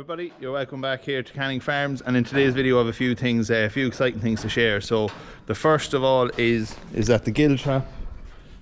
everybody, you're welcome back here to Canning Farms, and in today's video I have a few things, a few exciting things to share. So the first of all is that the gill trap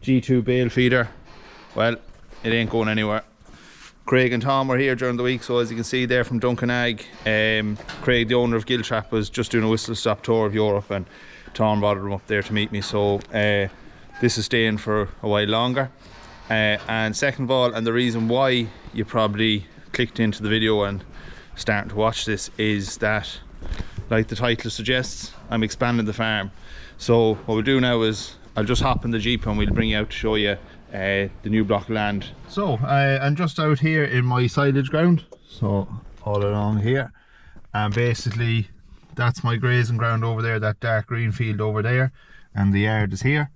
G2 bale feeder, well, it ain't going anywhere. Craig and Tom were here during the week, so as you can see there from Junction, Craig, the owner of Gill Trap, was just doing a whistle stop tour of Europe, and Tom brought him up there to meet me, so this is staying for a while longer. And second of all, and the reason why you probably clicked into the video and starting to watch this, is that, like the title suggests, I'm expanding the farm. So what we'll do now is I'll just hop in the Jeep and we'll bring you out to show you the new block of land. So I'm just out here in my silage ground, so all along here, and basically that's my grazing ground over there, that dark green field over there, and the yard is here,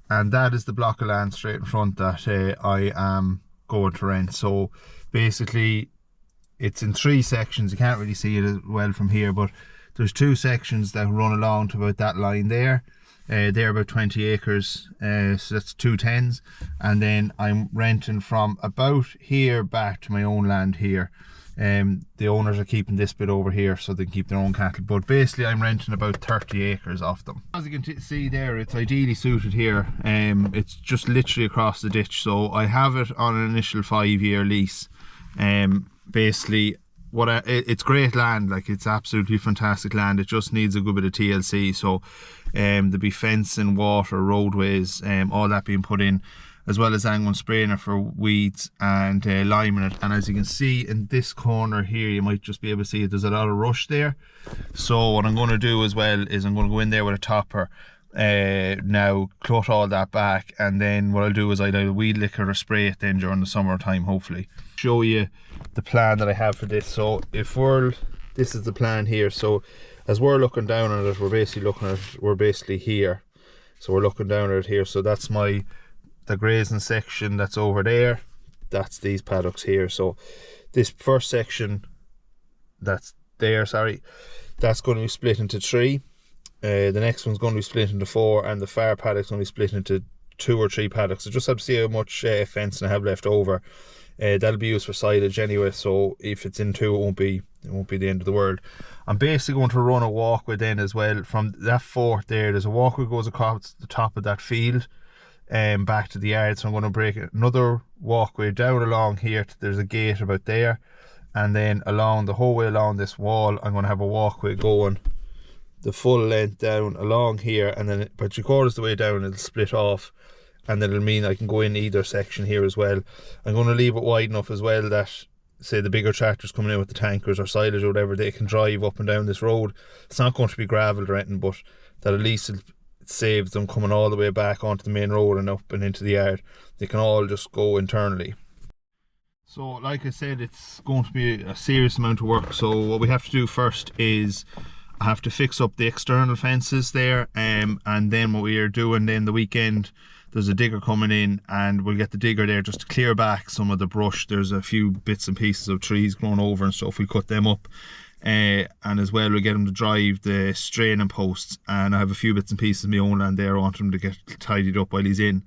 and that is the block of land straight in front that I am going to rent. So basically it's in three sections. You can't really see it as well from here, but there's two sections that run along to about that line there. They're about 20 acres, so that's 2/10s, and then I'm renting from about here back to my own land here. The owners are keeping this bit over here so they can keep their own cattle, but basically I'm renting about 30 acres off them. As you can see there, it's ideally suited here. It's just literally across the ditch, so I have it on an initial 5-year lease. Basically it's great land, like it's absolutely fantastic land. It just needs a good bit of TLC, so there'll be fencing, water, roadways, all that being put in, as well as I'm going to sprayer for weeds and lime in it. And as you can see in this corner here, you might just be able to see it, there's a lot of rush there. So what I'm going to do as well is I'm going to go in there with a topper, now cut all that back, and then what I'll do is I'll weed licker or spray it then during the summer time, hopefully. Show you the plan that I have for this. So this is the plan here. So as we're looking down at it, we're basically here, so we're looking down at it here. So that's the grazing section that's over there, that's these paddocks here. So this first section that's there, that's going to be split into 3. The next one's going to be split into 4, and the far paddock's going to be split into 2 or 3 paddocks. So just have to see how much fencing I have left over. That'll be used for silage anyway, so if it's in 2, it won't be the end of the world. I'm basically going to run a walkway then as well from that fort there. There's a walkway that goes across the top of that field back to the yard, so I'm going to break another walkway down along here. There's a gate about there, and then along the whole way along this wall I'm going to have a walkway going the full length down along here, and then about 3/4 the way down it'll split off, and then it'll mean I can go in either section here as well. I'm going to leave it wide enough as well that, say, the bigger tractors coming in with the tankers or silage or whatever, they can drive up and down this road. It's not going to be gravelled or anything, but that at least it saves them coming all the way back onto the main road and up and into the yard. They can all just go internally. So like I said, it's going to be a serious amount of work. So what we have to do first is I have to fix up the external fences there, and then what we are doing then the weekend, there's a digger coming in, and we'll get the digger there just to clear back some of the brush. There's a few bits and pieces of trees grown over and stuff, we cut them up, and as well we'll get him to drive the straining posts, and I have a few bits and pieces of my own land there I want him to get tidied up while he's in.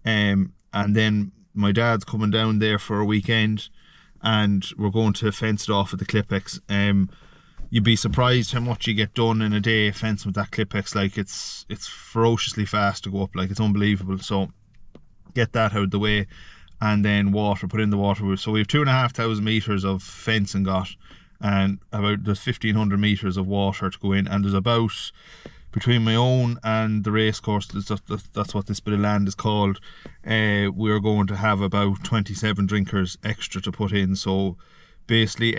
And then my dad's coming down there for a weekend, and we're going to fence it off at the Clipex. You'd be surprised how much you get done in a day fencing with that Clipex. Like it's ferociously fast to go up, like it's unbelievable. So get that out of the way, and then put in the water. So we have 2,500 meters of fencing got, and there's 1,500 meters of water to go in, and there's about, between my own and the race course, that's what this bit of land is called, we're going to have about 27 drinkers extra to put in. So basically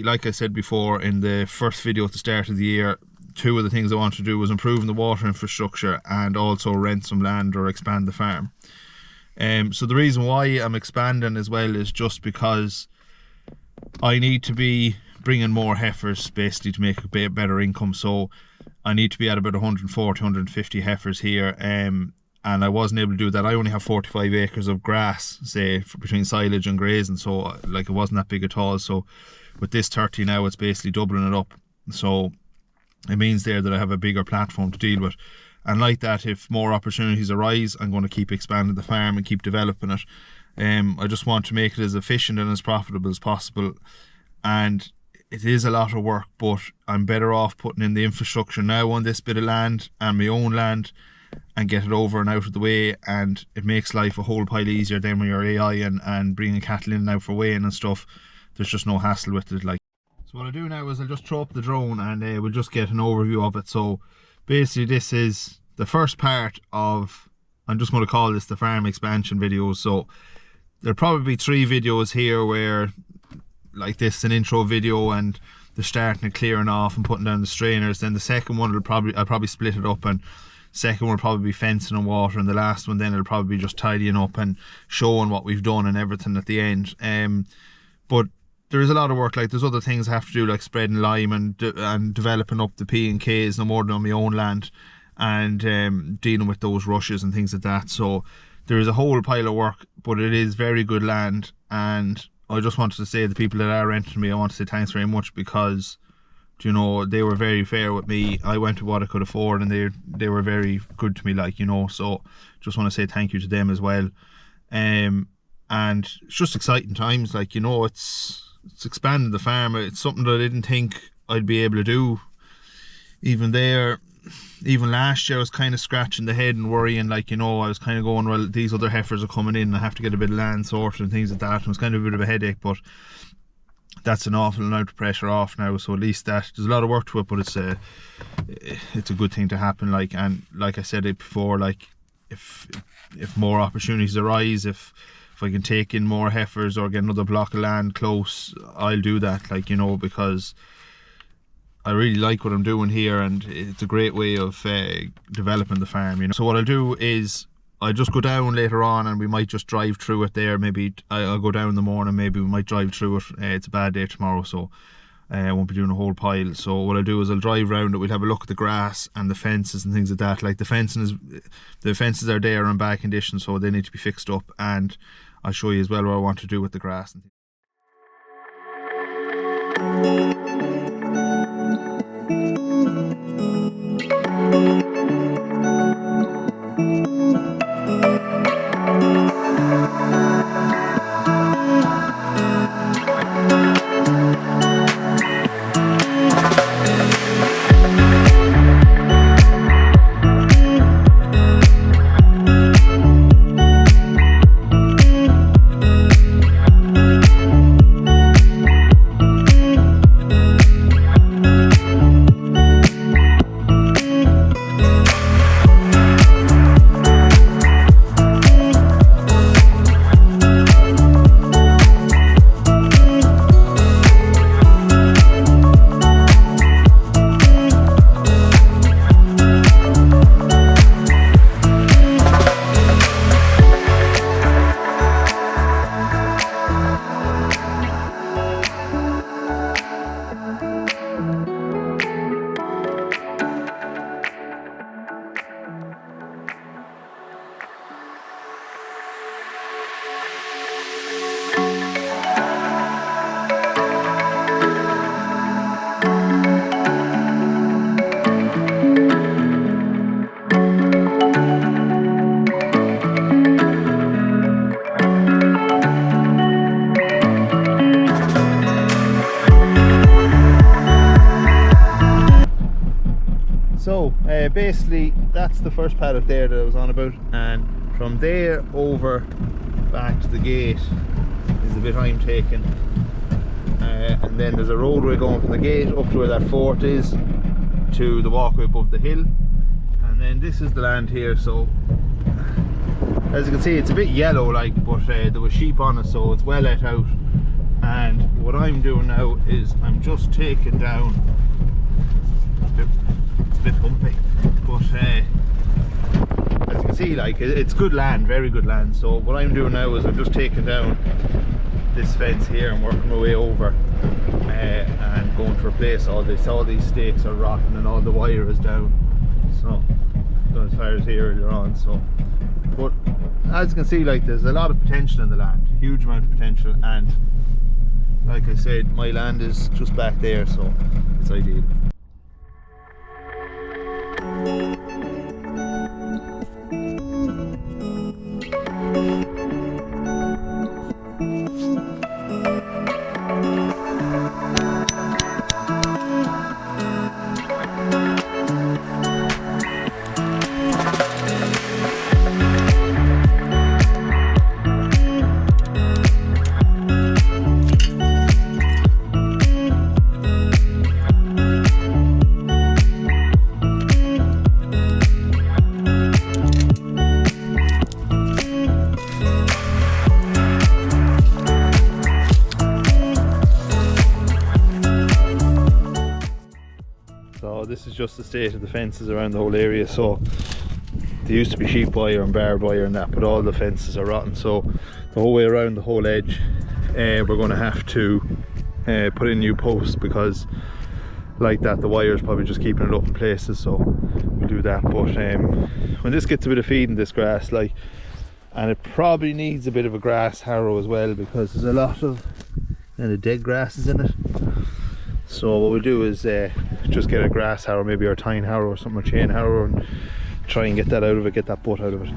like I said before in the first video at the start of the year, 2 of the things I wanted to do was improving the water infrastructure and also rent some land or expand the farm. So the reason why I'm expanding as well is just because I need to be bringing more heifers basically to make a better income. So I need to be at about 140, 150 heifers here, and I wasn't able to do that. I only have 45 acres of grass, say, between silage and grazing, so like it wasn't that big at all. So with this 30 now, it's basically doubling it up. So it means there that I have a bigger platform to deal with. And like that, if more opportunities arise, I'm going to keep expanding the farm and keep developing it. I just want to make it as efficient and as profitable as possible. And it is a lot of work, but I'm better off putting in the infrastructure now on this bit of land and my own land and get it over and out of the way, and it makes life a whole pile easier than when you're AI and bringing cattle in and out for weighing and stuff. There's just no hassle with it. Like, so what I'll do now is I'll just throw up the drone and we'll just get an overview of it. So basically this is the first part of, I'm just going to call this the farm expansion videos. So there'll probably be 3 videos here where, like this, an intro video and the starting and clearing off and putting down the strainers. Then the second one I'll probably split it up, and second one will probably be fencing and water, and the last one then it'll probably be just tidying up and showing what we've done and everything at the end. But there is a lot of work. Like, there's other things I have to do, like spreading lime and developing up the P&Ks no more than on my own land, and dealing with those rushes and things like that. So there is a whole pile of work, but it is very good land. And I just wanted to say to the people that are renting me, I want to say thanks very much, because, you know, they were very fair with me. I went to what I could afford, and they were very good to me, like, you know. So just want to say thank you to them as well. And it's just exciting times, like, you know. It's expanding the farm. It's something that I didn't think I'd be able to do. Even last year I was kind of scratching the head and worrying, like, you know, I was kind of going, well, these other heifers are coming in, I have to get a bit of land sorted and things like that. It was kind of a bit of a headache, but that's an awful amount of pressure off now. So at least that, there's a lot of work to it, but it's a good thing to happen. Like, and like I said it before, like, if more opportunities arise, if I can take in more heifers or get another block of land close, I'll do that, like, you know, because I really like what I'm doing here, and it's a great way of developing the farm, you know. So what I'll do is I'll just go down later on, and we might just drive through it there. Maybe I'll go down in the morning, maybe we might drive through it. It's a bad day tomorrow, so I won't be doing a whole pile. So what I'll do is I'll drive around it. We'll have a look at the grass and the fences and things like that. Like, the fences are there in bad condition, so they need to be fixed up, and I'll show you as well what I want to do with the grass and things. So basically that's the first paddock there that I was on about, and from there over back to the gate is the bit I'm taking, and then there's a roadway going from the gate up to where that fort is to the walkway above the hill, and then this is the land here. So as you can see, it's a bit yellow, like, but there was sheep on it, so it's well let out. And what I'm doing now is I'm just taking down, it's a bit bumpy, but as you can see, like, it's good land, very good land. So what I'm doing now is I'm just taking down this fence here and working my way over and going to replace all this. All these stakes are rotten and all the wire is down, so as far as here earlier on. So, but as you can see, like, there's a lot of potential in the land, huge amount of potential, and like I said, my land is just back there, so it's ideal. this is just the state of the fences around the whole area. So there used to be sheep wire and barbed wire and that, but all the fences are rotten. So the whole way around the whole edge, we're going to have to put in new posts, because like that the wire is probably just keeping it up in places. So we'll do that. But when this gets a bit of feed in this grass, like, and it probably needs a bit of a grass harrow as well, because there's a lot of dead grasses in it. So what we'll do is just get a grass harrow, maybe our tine harrow or something, or chain harrow, and try and get that out of it, get that butt out of it.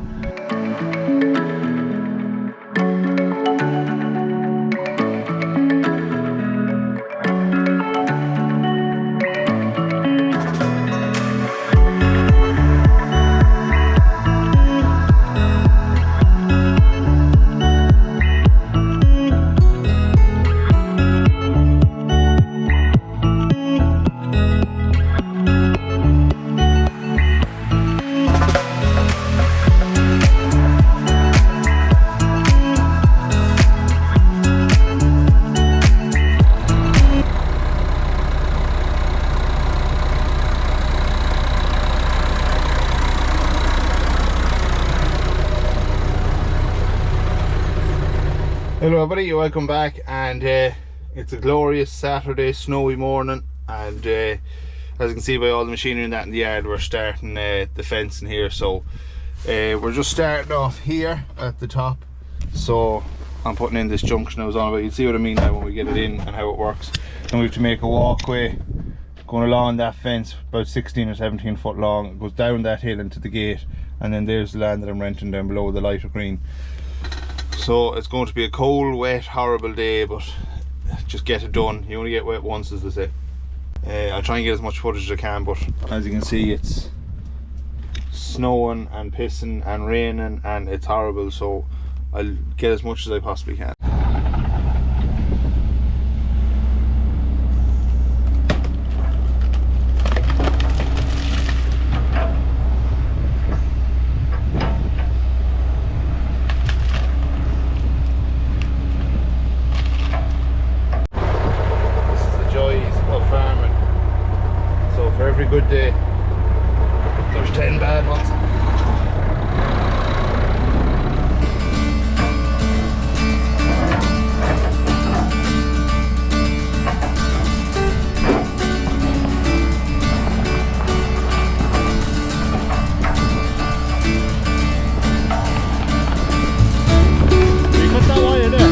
Hello everybody, welcome back, and it's a glorious Saturday snowy morning, and as you can see by all the machinery and that in the yard, we're starting the fence in here. So we're just starting off here at the top. So I'm putting in this junction I was on about. You'll see what I mean now when we get it in and how it works. Then we have to make a walkway going along that fence, about 16 or 17 foot long. It goes down that hill into the gate, and then there's the land that I'm renting down below, the lighter green. So it's going to be a cold, wet, horrible day, but just get it done. You only get wet once, as they say. I'll try and get as much footage as I can, but as you can see, it's snowing and pissing and raining and it's horrible, so I'll get as much as I possibly can. Every good day, there's 10 bad ones. You cut that wire there.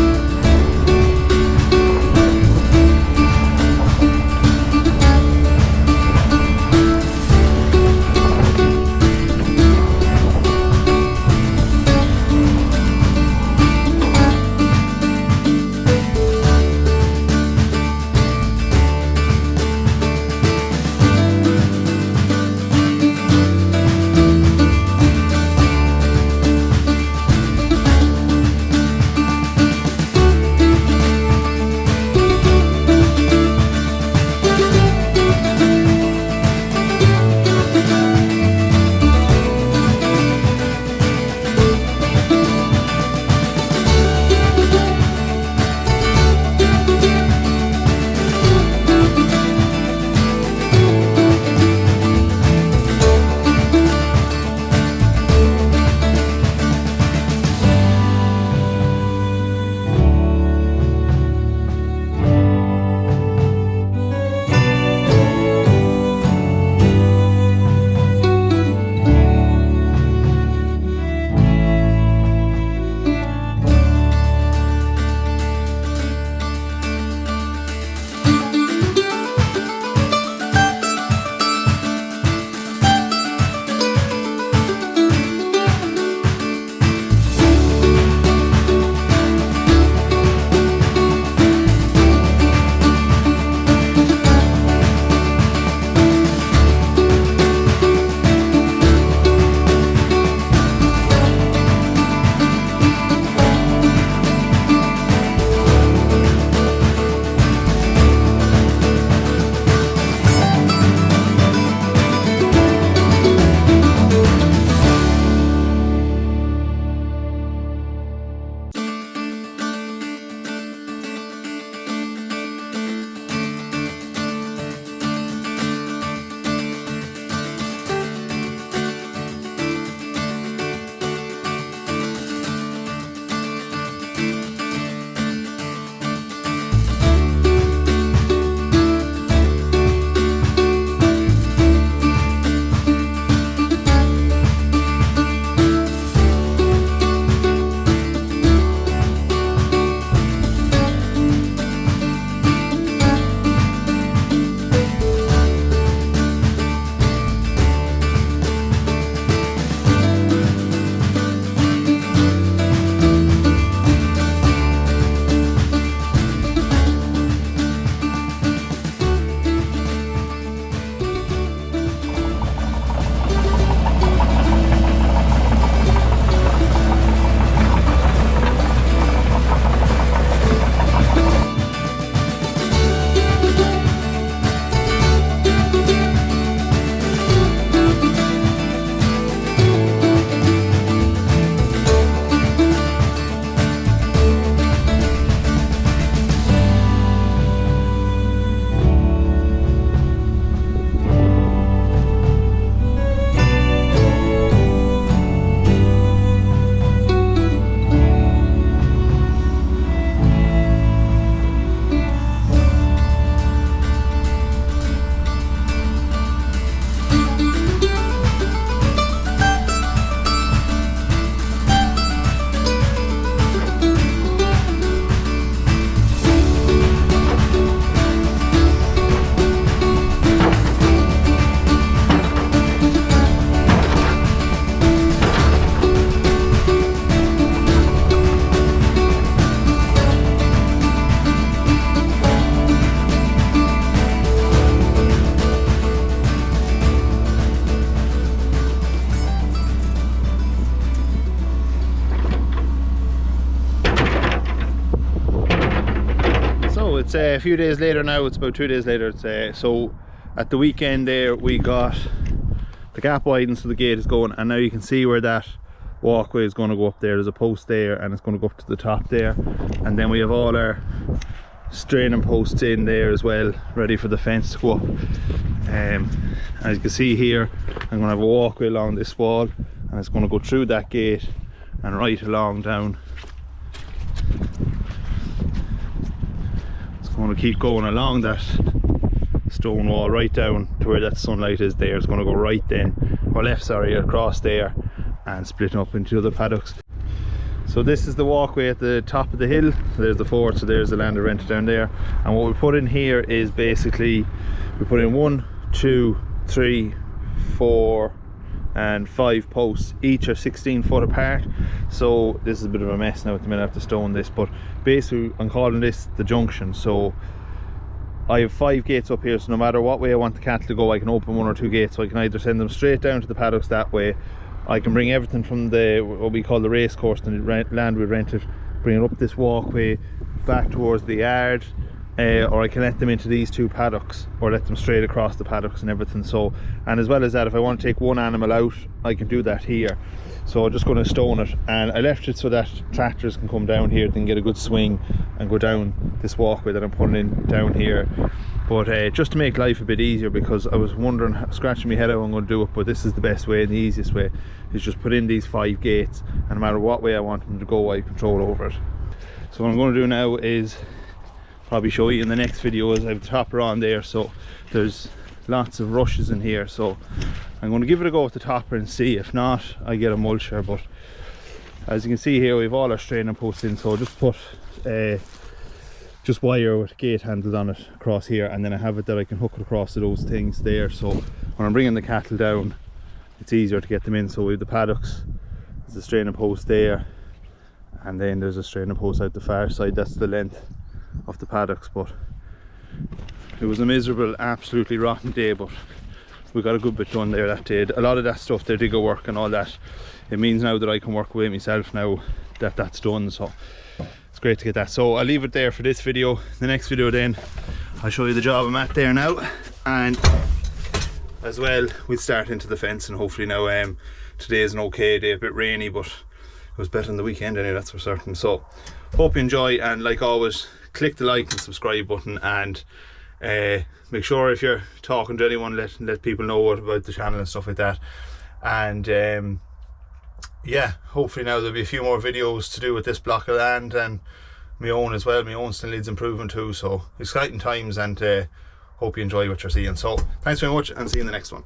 a few days later now, it's about 2 days later. So at the weekend there we got the gap widened, so the gate is going, and now you can see where that walkway is going to go up there. There's a post there and it's going to go up to the top there, and then we have all our straining posts in there as well, ready for the fence to go up. As you can see here, I'm going to have a walkway along this wall, and it's going to go through that gate and right along down. It's going to keep going along that stone wall right down to where that sunlight is there. It's going to go right then, or left, sorry, across there and splitting up into other paddocks. So this is the walkway at the top of the hill. So there's the fort, so there's the land of rent down there. And what we put in here is basically, we put in 1, 2, 3, 4 and 5 posts. Each are 16 foot apart. So this is a bit of a mess now at the minute. I have to stone this, but basically I'm calling this the junction. So I have 5 gates up here, so no matter what way I want the cattle to go, I can open 1 or 2 gates. So I can either send them straight down to the paddocks that way. I can bring everything from the, what we call the race course, the land we rented, bring it up this walkway back towards the yard, or I can let them into these 2 paddocks, or let them straight across the paddocks and everything. So, and as well as that, if I want to take one animal out, I can do that here. So I'm just going to stone it, and I left it so that tractors can come down here, they can get a good swing and go down this walkway that I'm putting in down here. But just to make life a bit easier, because I was wondering, scratching my head how I'm going to do it, but this is the best way and the easiest way, is just put in these 5 gates, and no matter what way I want them to go, I have control over it. So what I'm going to do now is probably show you in the next video, is I have the topper on there, so there's lots of rushes in here, so I'm going to give it a go with the topper and see. If not, I get a mulcher. But as you can see here, we have all our straining posts in, so just put just wire with gate handles on it across here, and then I have it that I can hook it across to those things there, so when I'm bringing the cattle down it's easier to get them in. So we have the paddocks, there's a straining post there, and then there's a straining post out the far side. That's the length of the paddocks. But it was a miserable, absolutely rotten day, but we got a good bit done there that day. A lot of that stuff, the digger work and all that, it means now that I can work away myself now that that's done, so it's great to get that. So I'll leave it there for this video. The next video then I'll show you the job I'm at there now, and as well we'll start into the fence, and hopefully now today is an okay day, a bit rainy, but it was better than the weekend anyway, that's for certain. So hope you enjoy, and like always, click the like and subscribe button, and make sure if you're talking to anyone, let people know about the channel and stuff like that. And yeah, hopefully now there'll be a few more videos to do with this block of land, and my own as well. My own still needs improving too, so exciting times, and hope you enjoy what you're seeing. So thanks very much, and see you in the next one.